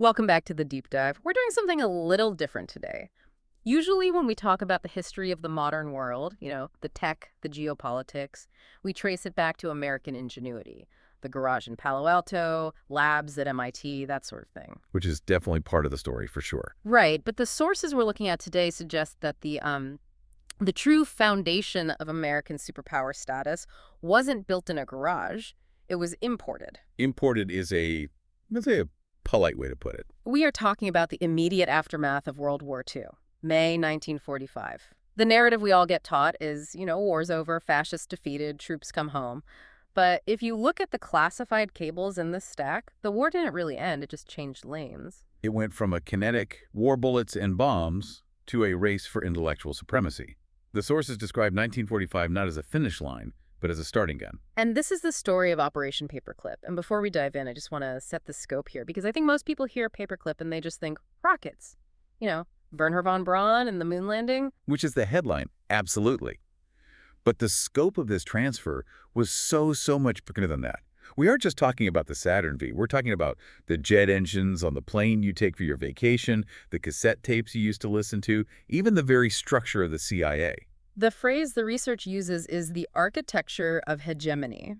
Welcome back to the deep dive. We're doing something a little different today. Usually when we talk about the history of the modern world, the tech, the geopolitics, we trace it back to American ingenuity. The garage in Palo Alto, labs at MIT, that sort of thing. Which is definitely part of the story for sure. Right, but the sources we're looking at today suggest that the true foundation of American superpower status wasn't built in a garage. It was imported. Imported is let's say a polite way to put it. We are talking about the immediate aftermath of World War II, May 1945. The narrative we all get taught is, war's over, fascists defeated, troops come home. But if you look at the classified cables in this stack, the war didn't really end, it just changed lanes. It went from a kinetic war bullets and bombs to a race for intellectual supremacy. The sources describe 1945 not as a finish line, but as a starting gun. And this is the story of Operation Paperclip. And before we dive in, I just want to set the scope here, because I think most people hear Paperclip and they just think rockets. Wernher von Braun and the moon landing. Which is the headline, absolutely. But the scope of this transfer was so much bigger than that. We aren't just talking about the Saturn V. We're talking about the jet engines on the plane you take for your vacation, the cassette tapes you used to listen to, even the very structure of the CIA. The phrase the research uses is the architecture of hegemony.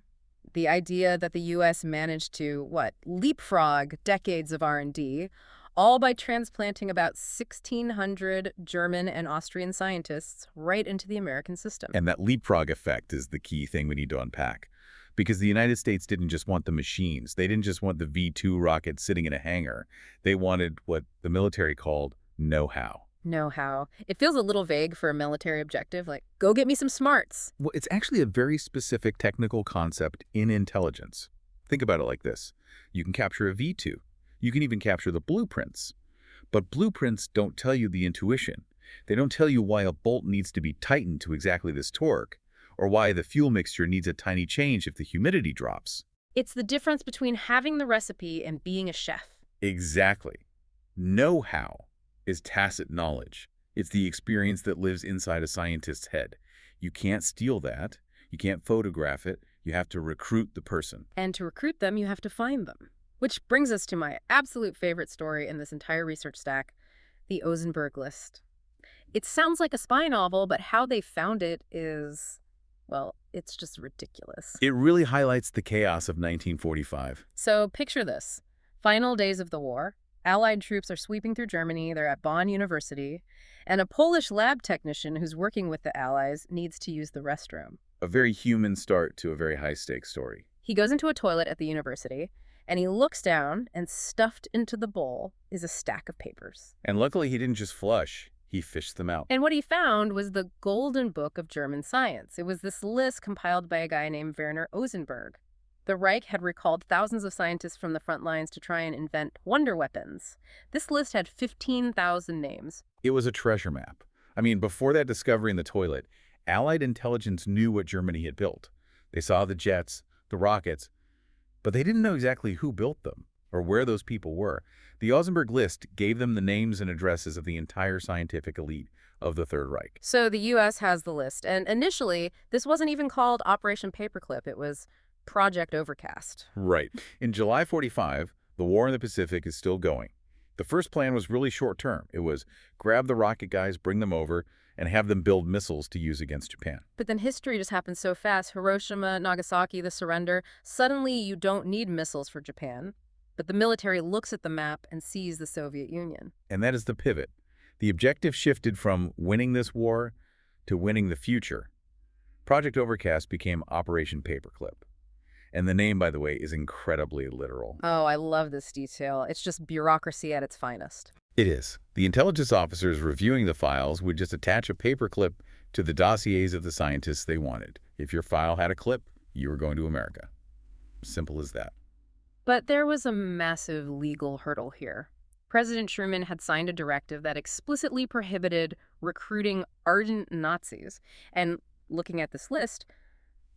The idea that the U.S. managed to, leapfrog decades of R&D, all by transplanting about 1,600 German and Austrian scientists right into the American system. And that leapfrog effect is the key thing we need to unpack. Because the United States didn't just want the machines. They didn't just want the V-2 rocket sitting in a hangar. They wanted what the military called know-how. Know-how. It feels a little vague for a military objective, like, go get me some smarts. Well, it's actually a very specific technical concept in intelligence. Think about it like this. You can capture a V-2. You can even capture the blueprints. But blueprints don't tell you the intuition. They don't tell you why a bolt needs to be tightened to exactly this torque, or why the fuel mixture needs a tiny change if the humidity drops. It's the difference between having the recipe and being a chef. Exactly. Know-how is tacit knowledge. It's the experience that lives inside a scientist's head. You can't steal that. You can't photograph it. You have to recruit the person. And to recruit them, you have to find them. Which brings us to my absolute favorite story in this entire research stack, the Ozenberg list. It sounds like a spy novel, but how they found it is, it's just ridiculous. It really highlights the chaos of 1945. So picture this. Final days of the war. Allied troops are sweeping through Germany. They're at Bonn University. And a Polish lab technician who's working with the Allies needs to use the restroom. A very human start to a very high-stakes story. He goes into a toilet at the university, and he looks down, and stuffed into the bowl is a stack of papers. And luckily he didn't just flush. He fished them out. And what he found was the Golden Book of German Science. It was this list compiled by a guy named Werner Ozenberg. The Reich had recalled thousands of scientists from the front lines to try and invent wonder weapons. This list had 15,000 names. It was a treasure map. Before that discovery in the toilet, Allied intelligence knew what Germany had built. They saw the jets, the rockets, but they didn't know exactly who built them or where those people were. The Ozenberg list gave them the names and addresses of the entire scientific elite of the Third Reich. So the U.S. has the list, and initially, this wasn't even called Operation Paperclip. It was Project Overcast. Right. In July 45, the war in the Pacific is still going. The first plan was really short-term. It was grab the rocket guys, bring them over, and have them build missiles to use against Japan. But then history just happened so fast. Hiroshima, Nagasaki, the surrender. Suddenly, you don't need missiles for Japan. But the military looks at the map and sees the Soviet Union. And that is the pivot. The objective shifted from winning this war to winning the future. Project Overcast became Operation Paperclip. And the name, by the way, is incredibly literal. Oh, I love this detail. It's just bureaucracy at its finest. It is. The intelligence officers reviewing the files would just attach a paperclip to the dossiers of the scientists they wanted. If your file had a clip, you were going to America. Simple as that. But there was a massive legal hurdle here. President Truman had signed a directive that explicitly prohibited recruiting ardent Nazis. And looking at this list,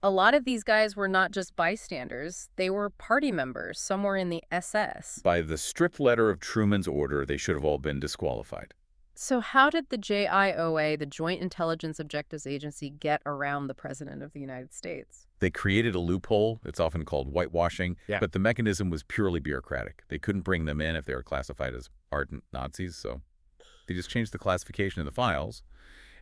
a lot of these guys were not just bystanders. They were party members, somewhere in the SS. By the strict letter of Truman's order, they should have all been disqualified. So how did the JIOA, the Joint Intelligence Objectives Agency, get around the President of the United States? They created a loophole. It's often called whitewashing, Yeah. but the mechanism was purely bureaucratic. They couldn't bring them in if they were classified as ardent Nazis, so they just changed the classification of the files.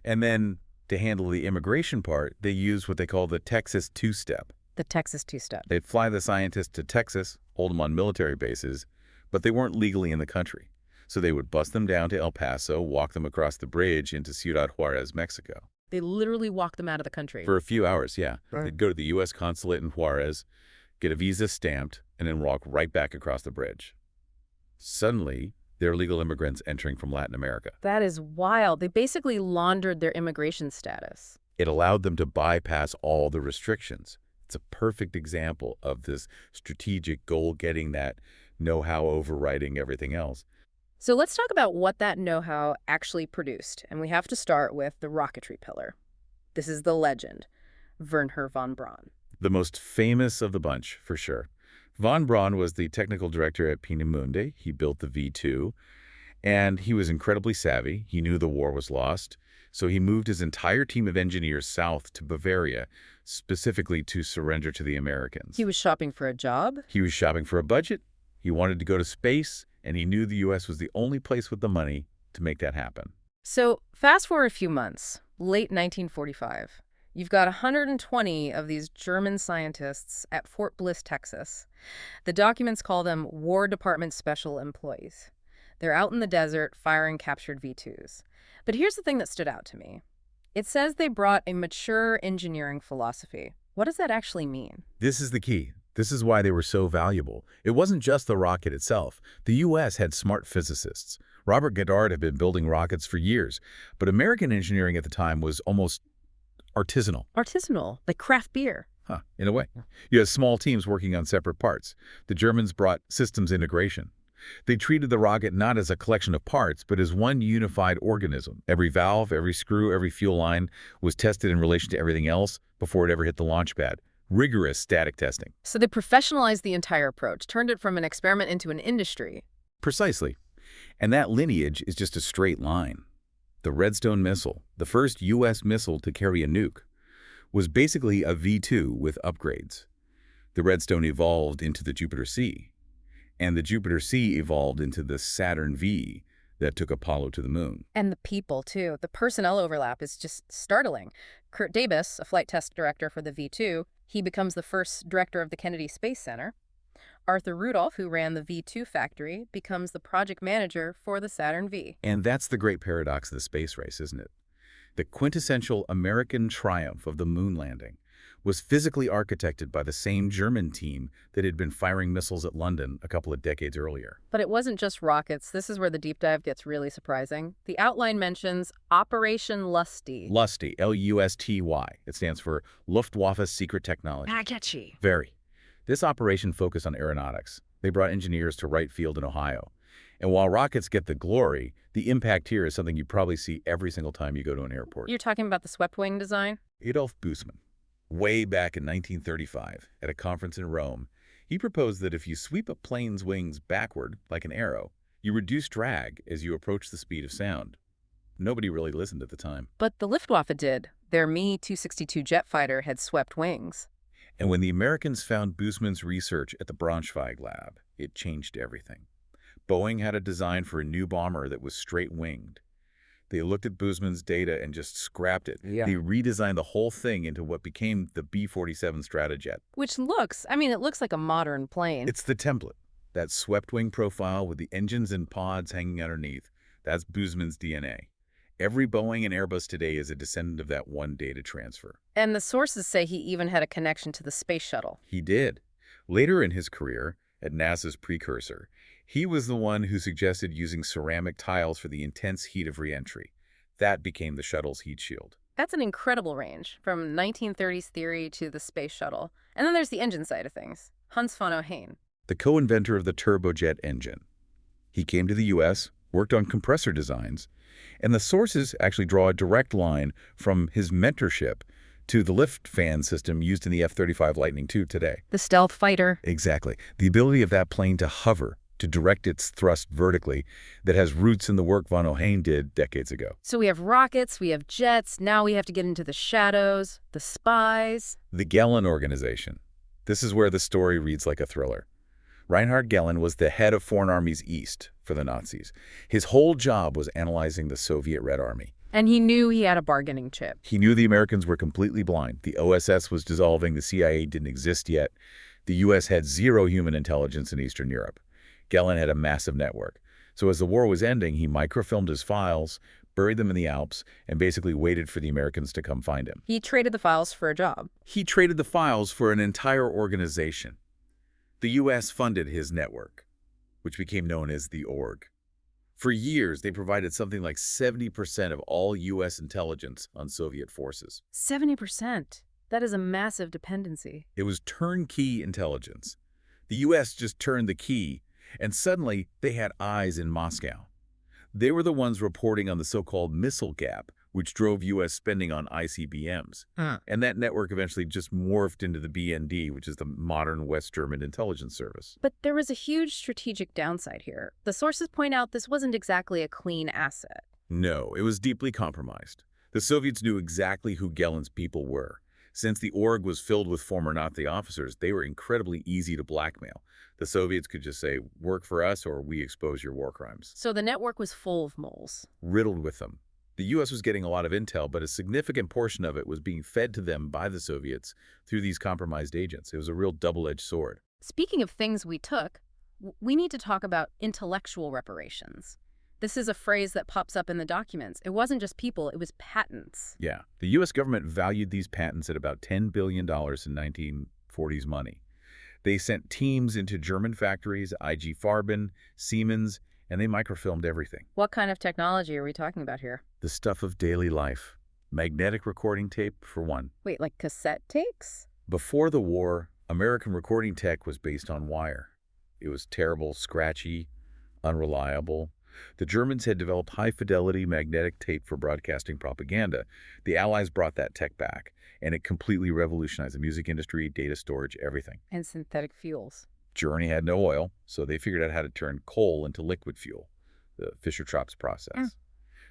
And then to handle the immigration part, they used what they call the Texas two-step. The Texas two-step. They'd fly the scientists to Texas, hold them on military bases, but they weren't legally in the country. So they would bus them down to El Paso, walk them across the bridge into Ciudad Juarez, Mexico. They literally walked them out of the country. For a few hours, yeah. Right. They'd go to the U.S. consulate in Juarez, get a visa stamped, and then walk right back across the bridge. Suddenly, they're legal immigrants entering from Latin America. That is wild. They basically laundered their immigration status. It allowed them to bypass all the restrictions. It's a perfect example of this strategic goal getting that know-how overriding everything else. So let's talk about what that know-how actually produced. And we have to start with the rocketry pillar. This is the legend, Wernher von Braun. The most famous of the bunch, for sure. Von Braun was the technical director at Peenemünde. He built the V2, and he was incredibly savvy. He knew the war was lost, so he moved his entire team of engineers south to Bavaria, specifically to surrender to the Americans. He was shopping for a job? He was shopping for a budget. He wanted to go to space, and he knew the U.S. was the only place with the money to make that happen. So fast forward a few months, late 1945. You've got 120 of these German scientists at Fort Bliss, Texas. The documents call them War Department Special Employees. They're out in the desert firing captured V2s. But here's the thing that stood out to me. It says they brought a mature engineering philosophy. What does that actually mean? This is the key. This is why they were so valuable. It wasn't just the rocket itself. The U.S. had smart physicists. Robert Goddard had been building rockets for years, but American engineering at the time was almost artisanal. Artisanal, like craft beer. In a way. You had small teams working on separate parts. The Germans brought systems integration. They treated the rocket not as a collection of parts, but as one unified organism. Every valve, every screw, every fuel line was tested in relation to everything else before it ever hit the launch pad. Rigorous static testing. So they professionalized the entire approach, turned it from an experiment into an industry. Precisely. And that lineage is just a straight line. The Redstone missile, the first U.S. missile to carry a nuke, was basically a V2 with upgrades. The Redstone evolved into the Jupiter C, and the Jupiter C evolved into the Saturn V that took Apollo to the moon. And the people, too. The personnel overlap is just startling. Kurt Davis, a flight test director for the V2, he becomes the first director of the Kennedy Space Center. Arthur Rudolph, who ran the V2 factory, becomes the project manager for the Saturn V. And that's the great paradox of the space race, isn't it? The quintessential American triumph of the moon landing was physically architected by the same German team that had been firing missiles at London a couple of decades earlier. But it wasn't just rockets. This is where the deep dive gets really surprising. The outline mentions Operation Lusty. Lusty, L-U-S-T-Y. It stands for Luftwaffe Secret Technology. Catchy. Very. This operation focused on aeronautics. They brought engineers to Wright Field in Ohio. And while rockets get the glory, the impact here is something you probably see every single time you go to an airport. You're talking about the swept wing design? Adolf Bussmann, way back in 1935, at a conference in Rome, he proposed that if you sweep a plane's wings backward, like an arrow, you reduce drag as you approach the speed of sound. Nobody really listened at the time. But the Luftwaffe did. Their Me-262 jet fighter had swept wings. And when the Americans found Bussmann's research at the Braunschweig lab, it changed everything. Boeing had a design for a new bomber that was straight-winged. They looked at Bussmann's data and just scrapped it. Yeah. They redesigned the whole thing into what became the B-47 Stratojet. Which looks, it looks like a modern plane. It's the template. That swept-wing profile with the engines and pods hanging underneath, that's Bussmann's DNA. Every Boeing and Airbus today is a descendant of that one data transfer. And the sources say he even had a connection to the space shuttle. He did. Later in his career, at NASA's precursor, he was the one who suggested using ceramic tiles for the intense heat of re-entry. That became the shuttle's heat shield. That's an incredible range, from 1930s theory to the space shuttle. And then there's the engine side of things. Hans von Ohain. The co-inventor of the turbojet engine. He came to the U.S., worked on compressor designs, and the sources actually draw a direct line from his mentorship to the lift fan system used in the F-35 Lightning II today. The stealth fighter. Exactly. The ability of that plane to hover, to direct its thrust vertically that has roots in the work von Ohain did decades ago. So we have rockets, we have jets, now we have to get into the shadows, the spies. The Gehlen Organization. This is where the story reads like a thriller. Reinhard Gehlen was the head of Foreign Armies East for the Nazis. His whole job was analyzing the Soviet Red Army. And he knew he had a bargaining chip. He knew the Americans were completely blind. The OSS was dissolving. The CIA didn't exist yet. The U.S. had zero human intelligence in Eastern Europe. Gehlen had a massive network. So as the war was ending, he microfilmed his files, buried them in the Alps, and basically waited for the Americans to come find him. He traded the files for a job. He traded the files for an entire organization. The U.S. funded his network, which became known as the Org. For years, they provided something like 70% of all U.S. intelligence on Soviet forces. 70%. That is a massive dependency. It was turnkey intelligence. The U.S. just turned the key, and suddenly they had eyes in Moscow. They were the ones reporting on the so-called missile gap, which drove U.S. spending on ICBMs. And that network eventually just morphed into the BND, which is the modern West German intelligence service. But there was a huge strategic downside here. The sources point out this wasn't exactly a clean asset. No, it was deeply compromised. The Soviets knew exactly who Gehlen's people were. Since the org was filled with former Nazi officers, they were incredibly easy to blackmail. The Soviets could just say, work for us or we expose your war crimes. So the network was full of moles. Riddled with them. The U.S. was getting a lot of intel, but a significant portion of it was being fed to them by the Soviets through these compromised agents. It was a real double-edged sword. Speaking of things we took, we need to talk about intellectual reparations. This is a phrase that pops up in the documents. It wasn't just people, it was patents. Yeah. The U.S. government valued these patents at about $10 billion in 1940s money. They sent teams into German factories, IG Farben, Siemens, and they microfilmed everything. What kind of technology are we talking about here? The stuff of daily life. Magnetic recording tape, for one. Wait, like cassette tapes? Before the war, American recording tech was based on wire. It was terrible, scratchy, unreliable. The Germans had developed high-fidelity magnetic tape for broadcasting propaganda. The Allies brought that tech back, and it completely revolutionized the music industry, data storage, everything. And synthetic fuels. Germany had no oil, so they figured out how to turn coal into liquid fuel, the Fischer-Tropsch process.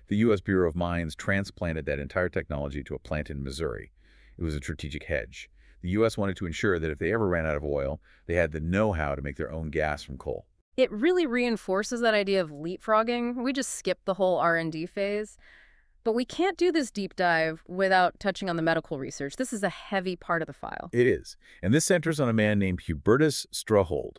The U.S. Bureau of Mines transplanted that entire technology to a plant in Missouri. It was a strategic hedge. The U.S. wanted to ensure that if they ever ran out of oil, they had the know-how to make their own gas from coal. It really reinforces that idea of leapfrogging. We just skipped the whole R&D phase. But we can't do this deep dive without touching on the medical research. This is a heavy part of the file. It is. And this centers on a man named Hubertus Strauchold.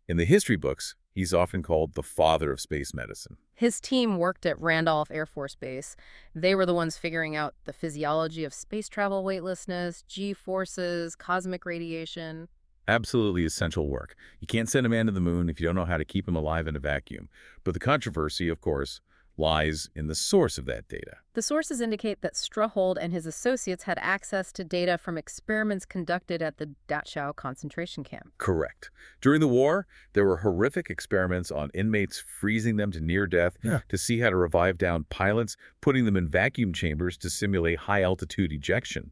In the history books, he's often called the father of space medicine. His team worked at Randolph Air Force Base. They were the ones figuring out the physiology of space travel weightlessness, G-forces, cosmic radiation. Absolutely essential work. You can't send a man to the moon if you don't know how to keep him alive in a vacuum. But the controversy, of course, lies in the source of that data. The sources indicate that Strauchold and his associates had access to data from experiments conducted at the Dachau concentration camp. Correct. During the war, there were horrific experiments on inmates, freezing them to near death to see how to revive downed pilots, putting them in vacuum chambers to simulate high-altitude ejection.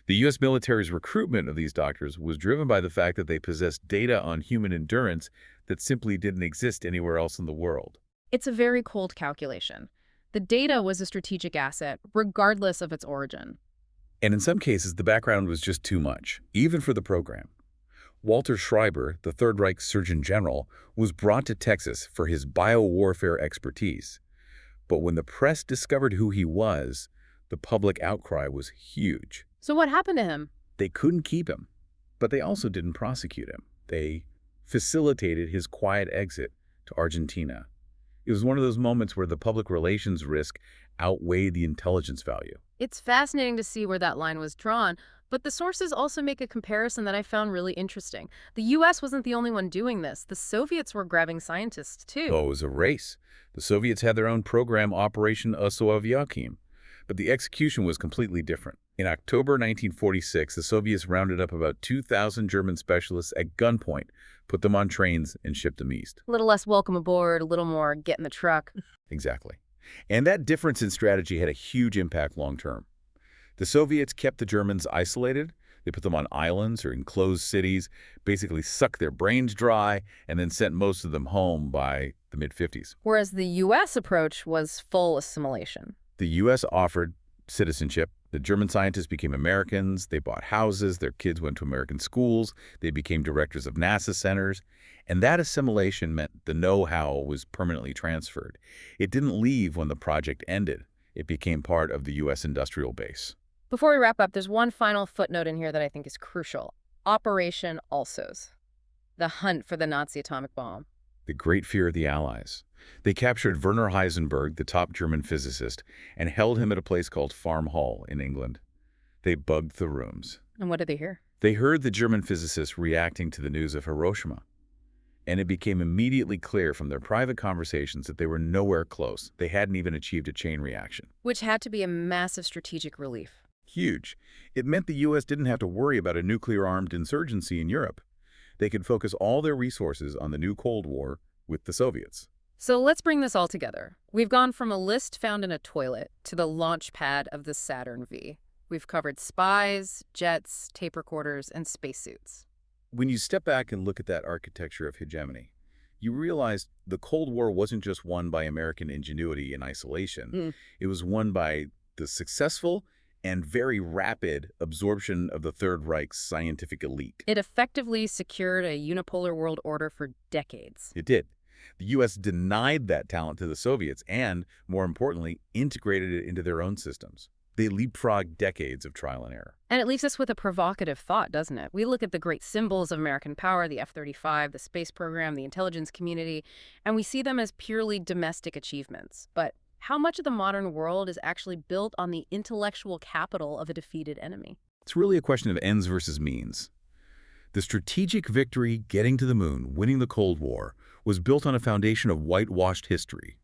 The U.S. military's recruitment of these doctors was driven by the fact that they possessed data on human endurance that simply didn't exist anywhere else in the world. It's a very cold calculation. The data was a strategic asset, regardless of its origin. And in some cases, the background was just too much, even for the program. Walter Schreiber, the Third Reich Surgeon General, was brought to Texas for his biowarfare expertise. But when the press discovered who he was, the public outcry was huge. So what happened to him? They couldn't keep him, but they also didn't prosecute him. They facilitated his quiet exit to Argentina. It was one of those moments where the public relations risk outweighed the intelligence value. It's fascinating to see where that line was drawn, but the sources also make a comparison that I found really interesting. The U.S. wasn't the only one doing this. The Soviets were grabbing scientists, too. Oh, it was a race. The Soviets had their own program, Operation Paperclip, but the execution was completely different. In October 1946, the Soviets rounded up about 2,000 German specialists at gunpoint, put them on trains, and shipped them east. A little less welcome aboard, a little more get in the truck. Exactly. And that difference in strategy had a huge impact long term. The Soviets kept the Germans isolated. They put them on islands or enclosed cities, basically sucked their brains dry, and then sent most of them home by the mid-50s. Whereas the U.S. approach was full assimilation. The U.S. offered citizenship. The German scientists became Americans. They bought houses. Their kids went to American schools. They became directors of NASA centers. And that assimilation meant the know-how was permanently transferred. It didn't leave when the project ended. It became part of the U.S. industrial base. Before we wrap up, there's one final footnote in here that I think is crucial. Operation Alsos, the hunt for the Nazi atomic bomb. The great fear of the Allies. They captured Werner Heisenberg, the top German physicist, and held him at a place called Farm Hall in England. They bugged the rooms. And what did they hear? They heard the German physicists reacting to the news of Hiroshima. And it became immediately clear from their private conversations that they were nowhere close. They hadn't even achieved a chain reaction. Which had to be a massive strategic relief. Huge. It meant the U.S. didn't have to worry about a nuclear-armed insurgency in Europe. They could focus all their resources on the new Cold War with the Soviets. So let's bring this all together. We've gone from a list found in a toilet to the launch pad of the Saturn V. We've covered spies, jets, tape recorders, and spacesuits. When you step back and look at that architecture of hegemony, you realize the Cold War wasn't just won by American ingenuity in isolation. It was won by the successful and very rapid absorption of the Third Reich's scientific elite. It effectively secured a unipolar world order for decades. It did. The U.S. denied that talent to the Soviets and, more importantly, integrated it into their own systems. They leapfrogged decades of trial and error. And it leaves us with a provocative thought, doesn't it? We look at the great symbols of American power, the F-35, the space program, the intelligence community, and we see them as purely domestic achievements. But how much of the modern world is actually built on the intellectual capital of a defeated enemy? It's really a question of ends versus means. The strategic victory, getting to the moon, winning the Cold War, was built on a foundation of whitewashed history.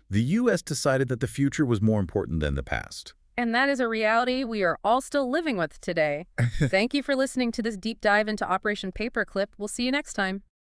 The U.S. decided that the future was more important than the past. And that is a reality we are all still living with today. Thank you for listening to this deep dive into Operation Paperclip. We'll see you next time.